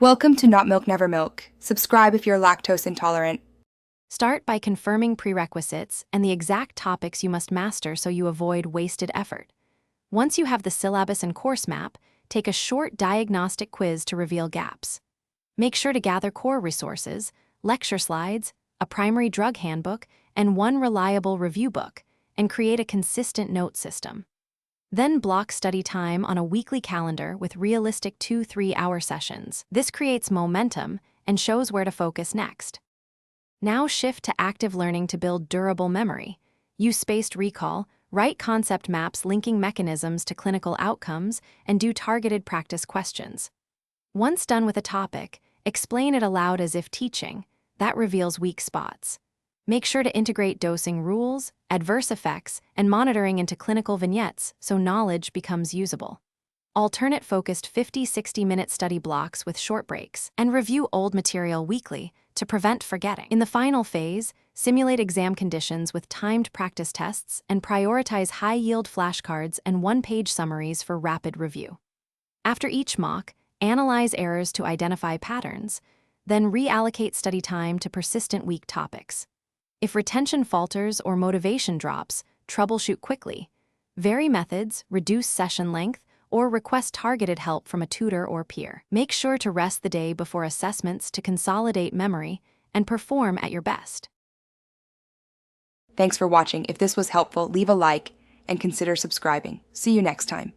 Welcome to Not Milk Never Milk. Subscribe if you're lactose intolerant. Start by confirming prerequisites and the exact topics you must master so you avoid wasted effort. Once you have the syllabus and course map, take a short diagnostic quiz to reveal gaps. Make sure to gather core resources, lecture slides, a primary drug handbook, and one reliable review book, and create a consistent note system. Then block study time on a weekly calendar with realistic 2-3 hour sessions. This creates momentum and shows where to focus next. Now shift to active learning to build durable memory. Use spaced recall, write concept maps linking mechanisms to clinical outcomes, and do targeted practice questions. Once done with a topic, explain it aloud as if teaching. That reveals weak spots. Make sure to integrate dosing rules, adverse effects, and monitoring into clinical vignettes so knowledge becomes usable. Alternate focused 50-60-minute study blocks with short breaks, and review old material weekly to prevent forgetting. In the final phase, simulate exam conditions with timed practice tests and prioritize high-yield flashcards and one-page summaries for rapid review. After each mock, analyze errors to identify patterns, then reallocate study time to persistent weak topics. If retention falters or motivation drops, troubleshoot quickly. Vary methods, reduce session length, or request targeted help from a tutor or peer. Make sure to rest the day before assessments to consolidate memory and perform at your best. Thanks for watching. If this was helpful, leave a like and consider subscribing. See you next time.